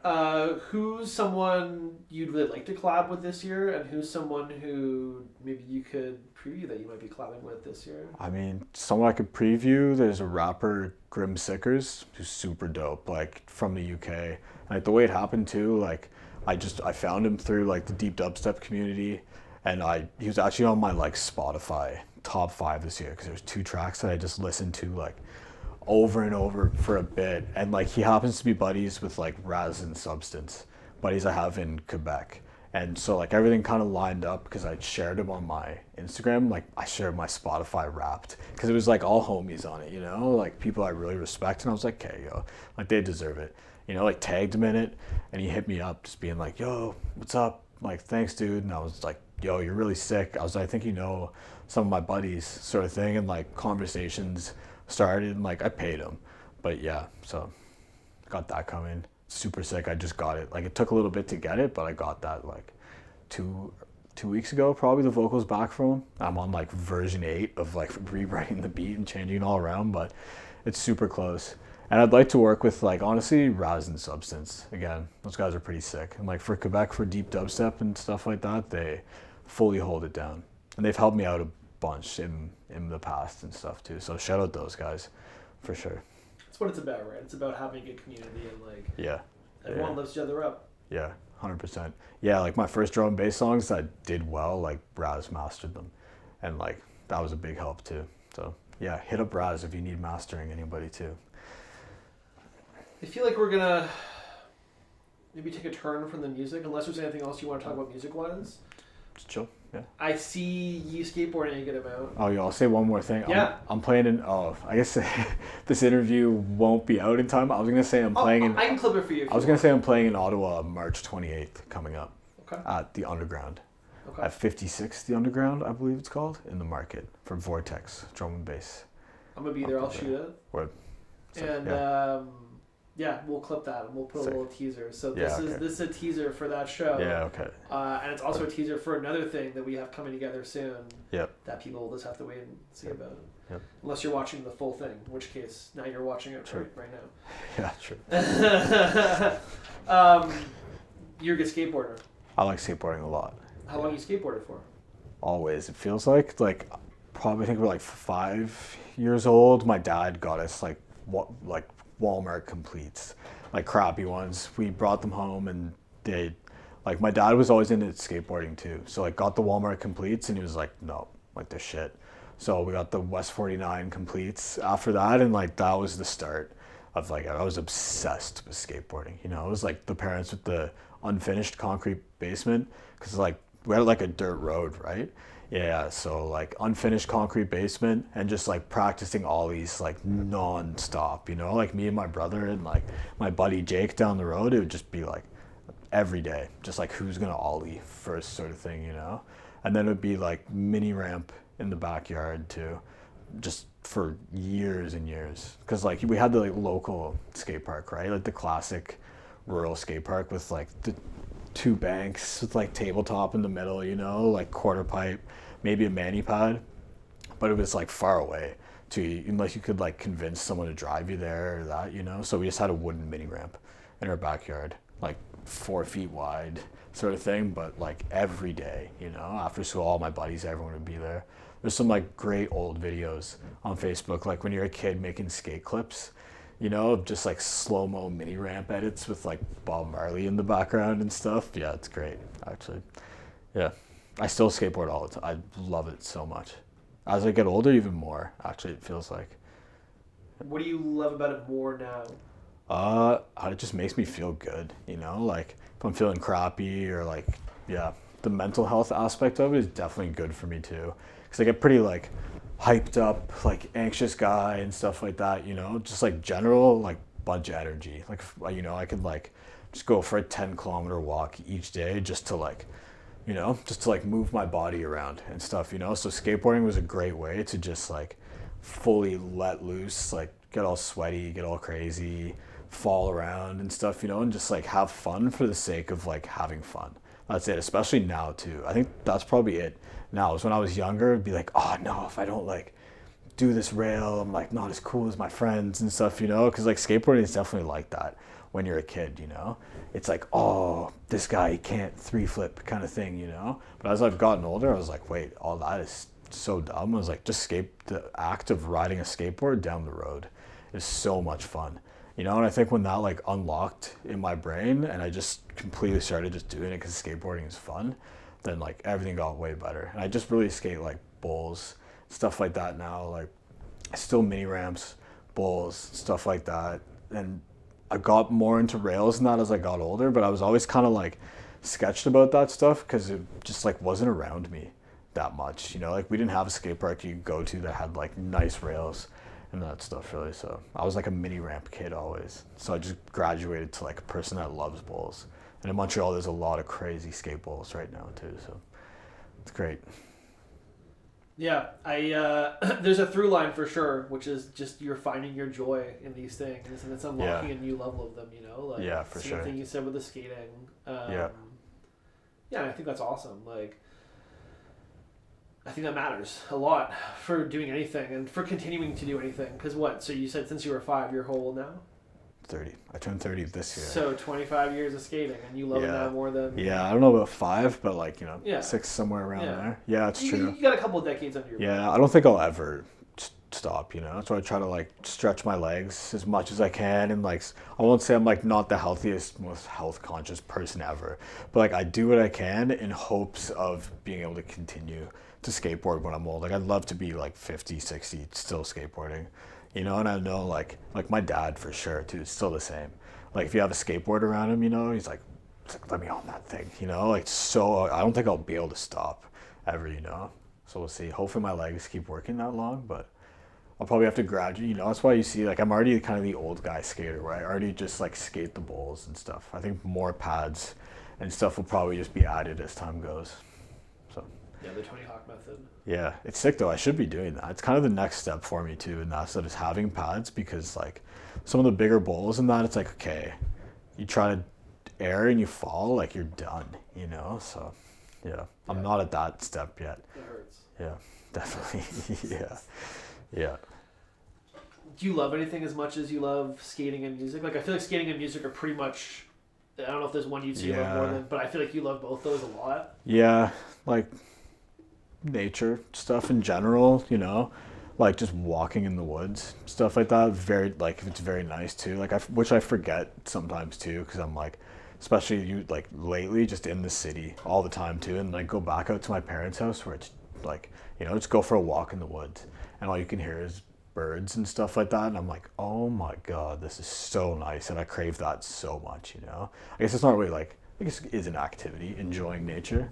Who's someone you'd really like to collab with this year, and who's someone who maybe you could preview that you might be collabing with this year? I mean, someone I could preview, there's a rapper, Grim Sickers, who's super dope, like from the UK. Like the way it happened too, like I found him through like the deep dubstep community, and he was actually on my like Spotify top 5 this year, because there's 2 tracks that I just listened to like over and over for a bit. And like he happens to be buddies with like Raz and Substance, buddies I have in Quebec, And so like everything kind of lined up because I shared them on my Instagram. Like I shared my Spotify Wrapped because it was like all homies on it, you know, like people I really respect. And I was like, okay, yo, like they deserve it, you know, like tagged him in it. And he hit me up just being like, yo, what's up? Like, thanks, dude. And I was like, yo, you're really sick. I was like, I think you know some of my buddies sort of thing. And like conversations started and like I paid him. But yeah, so got that coming. Super sick. I just got it. Like it took a little bit to get it, but I got that like two weeks ago, probably the vocals back from him. I'm on like version 8 of like rewriting the beat and changing it all around, but it's super close. And I'd like to work with like honestly Raz and Substance again. Those guys are pretty sick. And like for Quebec, for deep dubstep and stuff like that, they fully hold it down. And they've helped me out a bunch in the past and stuff too. So shout out those guys for sure. That's what it's about, right? It's about having a good community and like everyone lifts each other up. Yeah, 100%. Yeah, like my first drum and bass songs that did well, like Raz mastered them, and like that was a big help too. So yeah, hit up Raz if you need mastering, anybody too. I feel like we're gonna maybe take a turn from the music, unless there's anything else you want to talk about music-wise. Just chill. Yeah. I see you skateboarding a good amount. Oh, yeah, I'll say one more thing. Yeah. I'm playing in, I guess this interview won't be out in time. I was going to say I'm playing in... I can clip it for you. I was going to say I'm playing in Ottawa March 28th coming up. Okay. At the Underground. Okay. At 56, the Underground, I believe it's called, in the market for Vortex, drum and bass. I'm going to be there. I'll shoot it. Word. And, yeah, we'll clip that and we'll put a little teaser. So this is a teaser for that show. Yeah, okay. And it's also a teaser for another thing that we have coming together soon. Yep. That people will just have to wait and see about it. Yep. Unless you're watching the full thing, in which case now you're watching it right now. Yeah, true. You're a good skateboarder. I like skateboarding a lot. How long you skateboarded for? Always. It feels like probably I think we're like 5 years old. My dad got us like Walmart completes, like crappy ones. We brought them home and they, like my dad was always into skateboarding too. So like got the Walmart completes and he was like, no, like they're shit. So we got the West 49 completes after that. And like, that was the start of like, I was obsessed with skateboarding. You know, it was like the parents with the unfinished concrete basement. Cause like we had like a dirt road, right? Yeah, so like unfinished concrete basement and just like practicing ollies like non-stop, you know, like me and my brother and like my buddy Jake down the road, it would just be like every day, just like who's gonna ollie first sort of thing, you know? And then it would be like mini ramp in the backyard too, just for years and years. Cause like we had the like local skate park, right? Like the classic rural skate park with like the 2 banks with like tabletop in the middle, you know, like quarter pipe, maybe a mani pad, but it was like far away unless you could like convince someone to drive you there or that, you know. So we just had a wooden mini ramp in our backyard, like 4 feet wide sort of thing, but like every day, you know, after school, all my buddies, everyone would be there. There's some like great old videos on Facebook, like when you're a kid making skate clips, you know, just like slow-mo mini ramp edits with like Bob Marley in the background and stuff. Yeah, it's great, actually. Yeah, I still skateboard all the time. I love it so much. As I get older, even more, actually, it feels like. What do you love about it more now? It just makes me feel good, you know, like if I'm feeling crappy or like, yeah, the mental health aspect of it is definitely good for me too. Because I get pretty like hyped up, like anxious guy and stuff like that, you know, just like general like bunch of energy. Like, you know, I could like just go for a 10-kilometer walk each day just to like, you know, just to like move my body around and stuff, you know. So skateboarding was a great way to just like fully let loose, like get all sweaty, get all crazy, fall around and stuff, you know, and just like have fun for the sake of like having fun. That's it, especially now too. I think that's probably it now. Is when I was younger, it'd be like, oh no, if I don't like do this rail, I'm like not as cool as my friends and stuff, you know, because like skateboarding is definitely like that when you're a kid, you know. It's like, oh, this guy, he can't 3-flip kind of thing, you know. But as I've gotten older, I was like, wait, all that is so dumb. I was like, just the act of riding a skateboard down the road is so much fun, you know. And I think when that like unlocked in my brain and I just completely started just doing it because skateboarding is fun, then like everything got way better. And I just really skate like bowls, stuff like that now, like still mini ramps, bowls, stuff like that. And I got more into rails than that as I got older, but I was always kind of like sketched about that stuff because it just like wasn't around me that much, you know, like we didn't have a skate park you could go to that had like nice rails and that stuff really. So I was like a mini ramp kid always. So I just graduated to like a person that loves bowls. And in Montreal, there's a lot of crazy skate bowls right now too. So it's great. Yeah, there's a through line for sure, which is just you're finding your joy in these things, and it's unlocking a new level of them. You know, like yeah, for sure. The thing you said with the skating. Yeah, I think that's awesome. Like, I think that matters a lot for doing anything and for continuing to do anything. Because what? So you said since you were 5, you're how old now? 30. I turned 30 this year. So 25 years of skating, and you love it now more than... Yeah, I don't know about 5, but like, you know, 6, somewhere around there. Yeah, it's true. You got a couple of decades under your belt. Yeah, I don't think I'll ever stop, you know? So I try to like stretch my legs as much as I can, and like, I won't say I'm like not the healthiest, most health conscious person ever, but like I do what I can in hopes of being able to continue to skateboard when I'm old. Like I'd love to be like 50, 60, still skateboarding. You know, and I know like my dad for sure too, is still the same. Like if you have a skateboard around him, you know, he's like let me own that thing, you know, like so I don't think I'll be able to stop ever, you know. So we'll see. Hopefully my legs keep working that long, but I'll probably have to graduate, you know. That's why you see like I'm already kind of the old guy skater where I already just like skate the bowls and stuff. I think more pads and stuff will probably just be added as time goes. So yeah, the Tony Hawk method. Yeah, it's sick though. I should be doing that. It's kind of the next step for me too, and that's that is having pads, because like some of the bigger bowls and that, it's like, okay, you try to air and you fall, like you're done, you know? So yeah, I'm not at that step yet. It hurts. Yeah, definitely. Yeah. Do you love anything as much as you love skating and music? Like I feel like skating and music are pretty much, I don't know if there's one you'd say you love more than, but I feel like you love both those a lot. Yeah, like nature stuff in general, you know, like just walking in the woods, stuff like that. Very like it's very nice too. Like which I forget sometimes too, because I'm like, especially you like lately, just in the city all the time too, and like go back out to my parents' house where it's like, you know, just go for a walk in the woods, and all you can hear is birds and stuff like that, and I'm like, oh my god, this is so nice, and I crave that so much, you know. I guess it's not really like, I guess it is an activity, enjoying nature.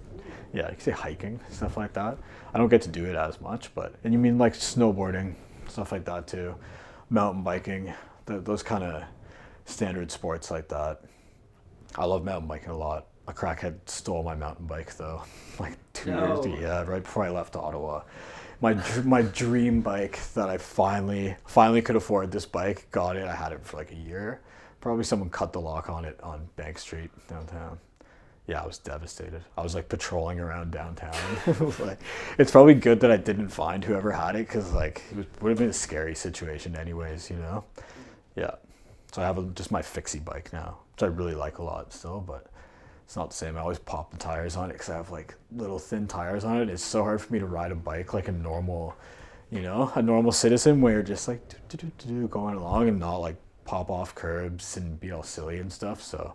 Yeah, you can say hiking, stuff like that. I don't get to do it as much, but, and you mean like snowboarding, stuff like that too, mountain biking, those kind of standard sports like that. I love mountain biking a lot. A crackhead stole my mountain bike though, like 2 years, right before I left Ottawa. My dream bike that I finally could afford, this bike, got it. I had it for like a year. Probably someone cut the lock on it on Bank Street downtown. Yeah, I was devastated. I was like patrolling around downtown. Like, it's probably good that I didn't find whoever had it, because like would have been a scary situation anyways, you know. Yeah, so I have just my fixie bike now, which I really like a lot still, but it's not the same. I always pop the tires on it because I have like little thin tires on it. It's so hard for me to ride a bike like a normal, you know, a normal citizen, where you're just like going along and not like pop off curbs and be all silly and stuff. So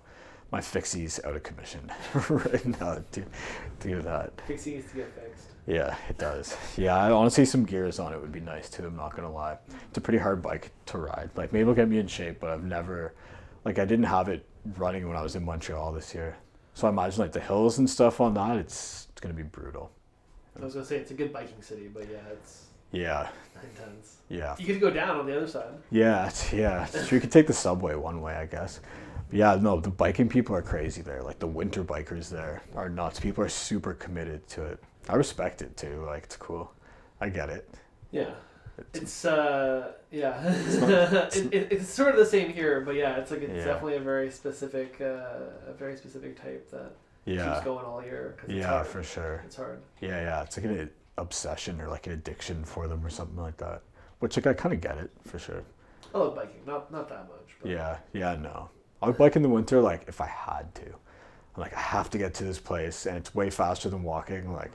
my fixie's out of commission right now to do that. Fixie needs to get fixed. Yeah, it does. Yeah, I honestly, some gears on it would be nice too, I'm not gonna lie. It's a pretty hard bike to ride. Like maybe it'll get me in shape, but I've never, like I didn't have it running when I was in Montreal this year. So I imagine like the hills and stuff on that, it's gonna be brutal. I was gonna say it's a good biking city, but yeah, it's intense. Yeah. You get to go down on the other side. Yeah, it's true. You could take the subway one way, I guess. But yeah, no, the biking people are crazy there. Like the winter bikers there are nuts. People are super committed to it. I respect it too. Like it's cool. I get it. Yeah. It's sort of the same here, but yeah, it's like it's definitely a very specific type that keeps going all year. Yeah, for sure. It's hard. Yeah. It's like an obsession or like an addiction for them or something like that. Which like I kind of get it for sure. I love biking, not that much. But. Yeah, no. I would bike in the winter like if I had to. I'm like I have to get to this place and it's way faster than walking. Like,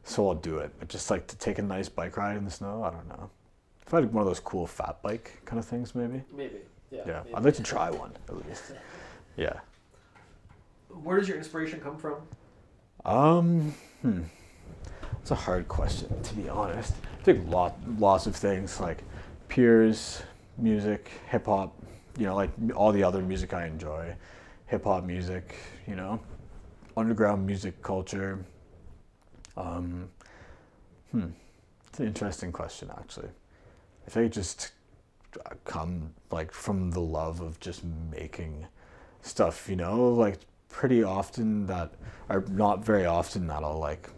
so I'll do it. But just like to take a nice bike ride in the snow, I don't know. If I had one of those cool fat bike kind of things, maybe. Maybe. Yeah. Maybe. I'd like to try one at least. Yeah. Where does your inspiration come from? It's a hard question, to be honest. I think lots of things like peers, music, hip hop. You know, like all the other music I enjoy, hip hop music. You know, underground music culture. It's an interesting question, actually. I think it just come like from the love of just making stuff, like pretty often that, or not very often that I'll like,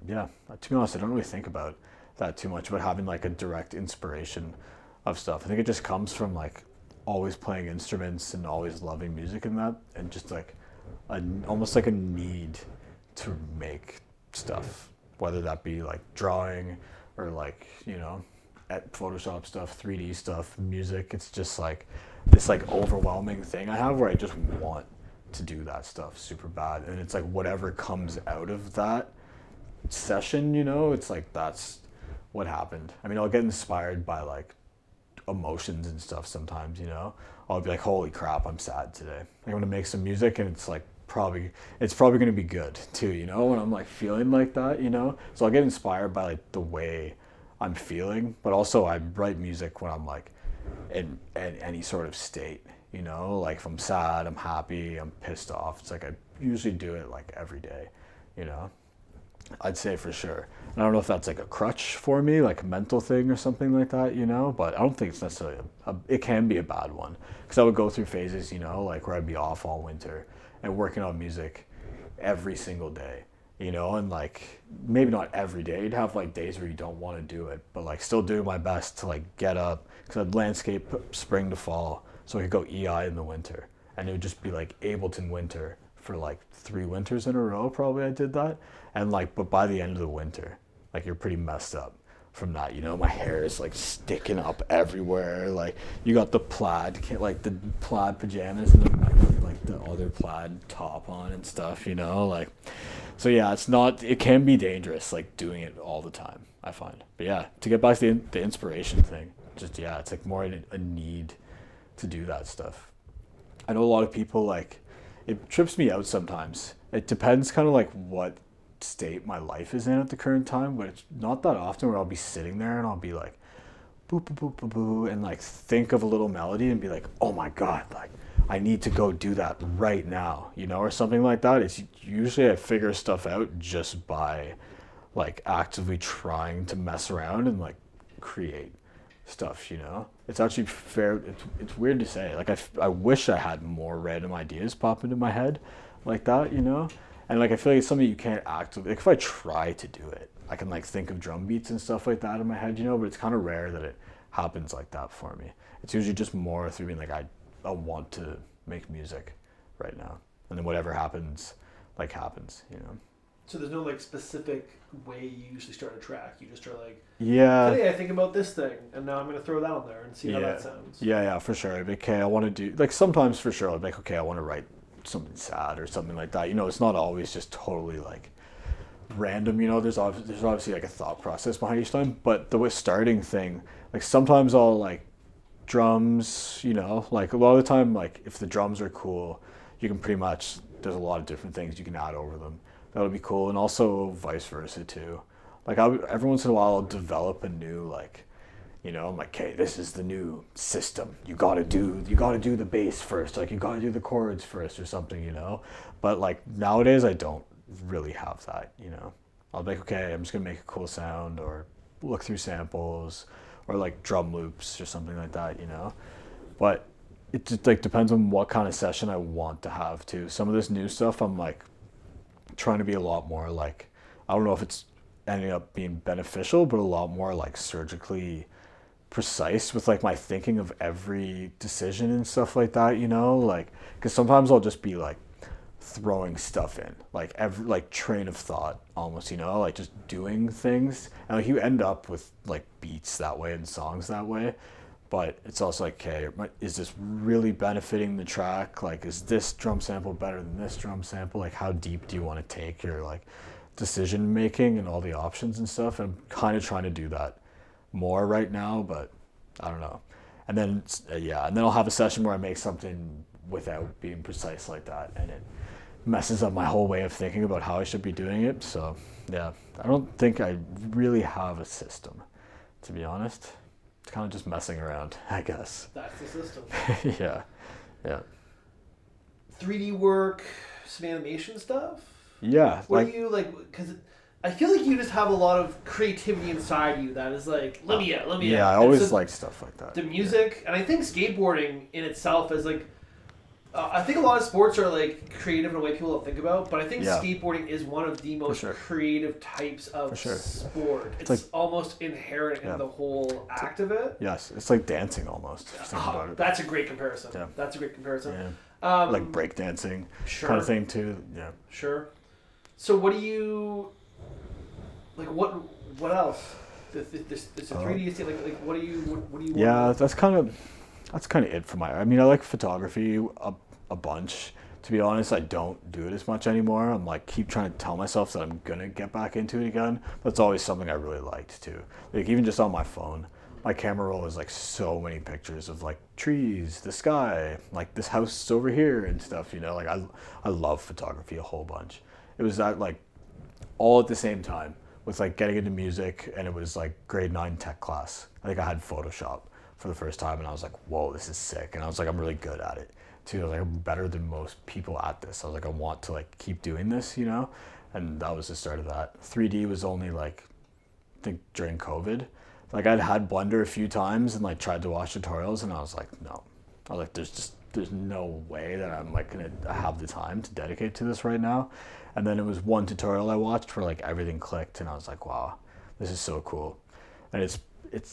yeah, to be honest, I don't really think about that too much, about having like a direct inspiration of stuff. I think it just comes from like always playing instruments and always loving music and that, and just like almost like a need to make stuff, whether that be like drawing or like, at Photoshop stuff, 3D stuff, music. It's just like this like overwhelming thing I have where I just want to do that stuff super bad. And it's like whatever comes out of that session, it's like that's what happened. I mean, I'll get inspired by like emotions and stuff sometimes, I'll be like, holy crap, I'm sad today. I'm gonna make some music, and it's like probably gonna be good too, when I'm like feeling like that, so I'll get inspired by like the way I'm feeling, but also I write music when I'm like in any sort of state, like if I'm sad, I'm happy, I'm pissed off. It's like I usually do it like every day, I'd say for sure. And I don't know if that's like a crutch for me, like a mental thing or something like that, but I don't think it's necessarily it can be a bad one, because I would go through phases, like where I'd be off all winter and working on music every single day, and like maybe not every day. You'd have like days where you don't want to do it, but like still doing my best to like get up, because I'd landscape spring to fall, so I could go EI in the winter, and it would just be like Ableton winter for like 3 winters in a row probably I did that. And like, but by the end of the winter, like you're pretty messed up from that, my hair is like sticking up everywhere, like you got the plaid, like the plaid pajamas and like the other plaid top on and stuff, like, so yeah, it can be dangerous like doing it all the time, I find. But yeah, to get back to the inspiration thing, just yeah, it's like more a need to do that stuff. I know a lot of people, like, it trips me out sometimes. It depends kind of like what state my life is in at the current time, but it's not that often where I'll be sitting there and I'll be like boo boo boo boo boo, and like think of a little melody and be like, oh my god, like I need to go do that right now, or something like that. It's usually I figure stuff out just by like actively trying to mess around and like create stuff, It's actually fair. It's weird to say. Like I wish I had more random ideas pop into my head like that, And like I feel like it's something you can't actively, like if I try to do it, I can like think of drum beats and stuff like that in my head, but it's kind of rare that it happens like that for me. It's usually just more through being like I want to make music right now, and then whatever happens, like happens, So there's no like specific way you usually start a track. You just start like, yeah, today I think about this thing, and now I'm gonna throw that on there and see how that sounds. Yeah, for sure. I'd be, okay, I want to do, like sometimes for sure I'd be like, okay, I want to write something sad or something like that. It's not always just totally like random. There's obviously like a thought process behind each time. But the starting thing, like sometimes I'll like drums. Like a lot of the time, like if the drums are cool, you can pretty much, there's a lot of different things you can add over them. That would be cool, and also vice versa too. Like every once in a while I'll develop a new like, I'm like, okay, this is the new system. You gotta do the bass first, like you gotta do the chords first or something, But like nowadays I don't really have that, I'll be like, okay, I'm just gonna make a cool sound, or look through samples, or like drum loops or something like that, But it just like depends on what kind of session I want to have too. Some of this new stuff I'm like trying to be a lot more like, I don't know if it's ending up being beneficial, but a lot more like surgically precise with like my thinking of every decision and stuff like that, like, because sometimes I'll just be like throwing stuff in, like every like train of thought almost, like just doing things, and like you end up with like beats that way and songs that way. But it's also like, okay, is this really benefiting the track? Like, is this drum sample better than this drum sample? Like, how deep do you want to take your like decision making and all the options and stuff? And I'm kind of trying to do that more right now, but I don't know. And then and then I'll have a session where I make something without being precise like that, and it messes up my whole way of thinking about how I should be doing it. So yeah, I don't think I really have a system, to be honest. It's kind of just messing around, I guess. That's the system. Yeah. 3D work, some animation stuff? Yeah. What do you like? Because I feel like you just have a lot of creativity inside you that is like, let me out. Yeah, I always like stuff like that. The music, and I think skateboarding in itself is like, I think a lot of sports are like creative in a way people don't think about, but I think skateboarding is one of the most creative types of sport. It's like, almost inherent in the whole act of it. Yes, it's like dancing almost. About it. That's a great comparison. Yeah. That's a great comparison. Yeah. Like breakdancing kind of thing too. Yeah. Sure. So what do you like? What else? This a 3D like what do you Yeah, that's kind of it for my. I mean, I like photography a bunch. To be honest, I don't do it as much anymore. I'm like keep trying to tell myself that I'm gonna get back into it again. That's always something I really liked too. Like even just on my phone, my camera roll is like so many pictures of like trees, the sky, like this house over here and stuff. You know, like I love photography a whole bunch. It was that like all at the same time with like getting into music, and it was like grade 9 tech class. I think I had Photoshop for the first time, and I was like, whoa, this is sick. And I was like, I'm really good at it too. I was like, I'm better than most people at this. I was like, I want to like keep doing this, you know? And that was the start of that. 3D was only like, I think during COVID. Like I'd had Blender a few times and like tried to watch tutorials, and I was like, no. I was like, there's no way that I'm like gonna have the time to dedicate to this right now. And then it was one tutorial I watched where like everything clicked, and I was like, wow, this is so cool. And it's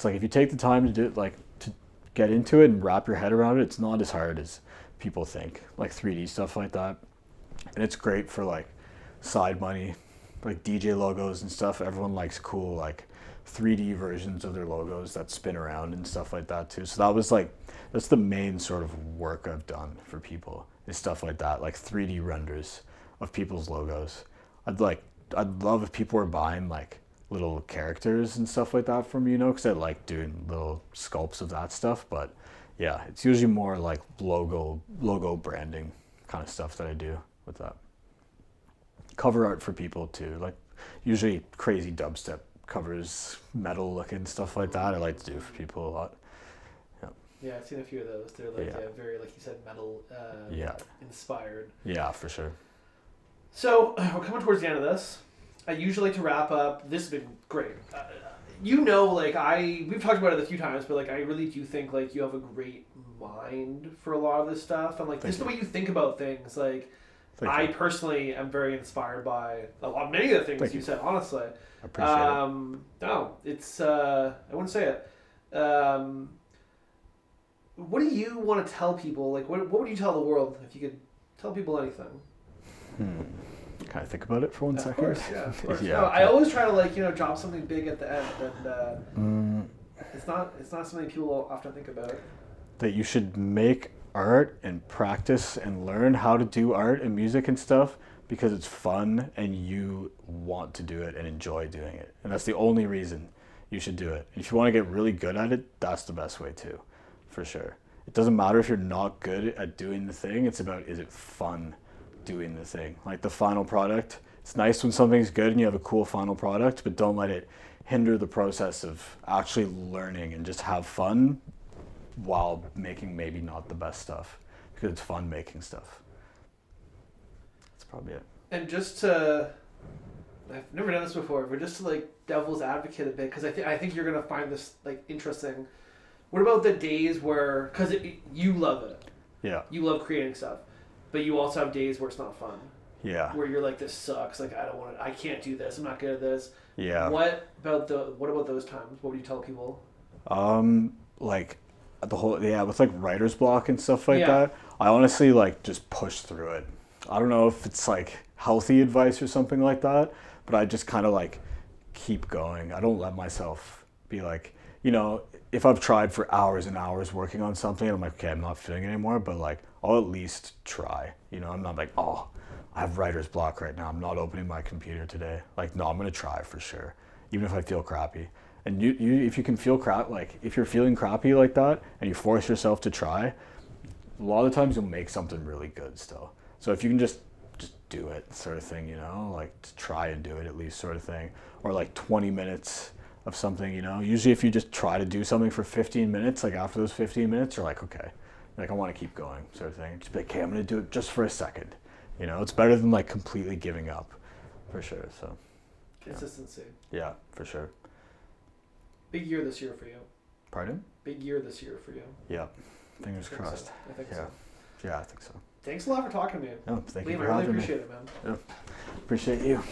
like if you take the time to do it, like to get into it and wrap your head around it, it's not as hard as people think, like 3D stuff like that. And it's great for like side money, like DJ logos and stuff. Everyone likes cool like 3D versions of their logos that spin around and stuff like that too. So that's the main sort of work I've done for people, is stuff like that, like 3D renders of people's logos. I'd love if people were buying like little characters and stuff like that from me, you know, because I like doing little sculpts of that stuff. But yeah, it's usually more like logo branding kind of stuff that I do with that. Cover art for people too, like usually crazy dubstep covers, metal looking stuff like that. I like to do for people a lot. Yeah, I've seen a few of those. They're like very, like you said, metal inspired. Yeah, for sure. So we're coming towards the end of this. I usually like to wrap up. This has been great. We've talked about it a few times, but like I really do think like you have a great mind for a lot of this stuff, and like just the way you think about things. Like I personally am very inspired by many of the things you said. Honestly, I appreciate it. No, it's I wouldn't say it. What do you want to tell people? Like, what would you tell the world if you could tell people anything? Can I think about it for 1 second? Of course. No, I always try to drop something big at the end, and it's not something people often think about. That you should make art and practice and learn how to do art and music and stuff because it's fun and you want to do it and enjoy doing it, and that's the only reason you should do it. If you want to get really good at it, that's the best way too, for sure. It doesn't matter if you're not good at doing the thing. It's about, is it fun doing the thing? Like the final product, it's nice when something's good and you have a cool final product, but don't let it hinder the process of actually learning, and just have fun while making maybe not the best stuff, because it's fun making stuff. That's probably it. And I've never done this before, but just to like devil's advocate a bit, because I think you're gonna find this like interesting. What about the days where, because you love it, you love creating stuff, but you also have days where it's not fun. Yeah. Where you're like, this sucks. Like I can't do this. I'm not good at this. Yeah. What about those times? What would you tell people? Like the whole with like writer's block and stuff like that. I honestly like just push through it. I don't know if it's like healthy advice or something like that, but I just kind of like keep going. I don't let myself be like, you know, if I've tried for hours and hours working on something, I'm like, okay, I'm not feeling it anymore, but like I'll at least try. You know, I'm not like, oh, I have writer's block right now, I'm not opening my computer today. Like, no, I'm gonna try for sure, even if I feel crappy. And you if you can feel like if you're feeling crappy like that and you force yourself to try, a lot of times you'll make something really good still. So if you can just do it, sort of thing, you know, like to try and do it at least, sort of thing. Or like 20 minutes of something, you know. Usually if you just try to do something for 15 minutes, like after those 15 minutes, you're like, okay, like I want to keep going, sort of thing. Just be like, okay, I'm gonna do it just for a second, You know, it's better than like completely giving up, for sure. So consistency. Yeah, for sure. Big year this year for you. Pardon? Big year this year for you. Yeah. Fingers crossed. So. I think yeah. so. Yeah, I think so. Thanks a lot for talking to me. No, thank Liam, you for I really having appreciate me. it, man. Yeah. Appreciate you.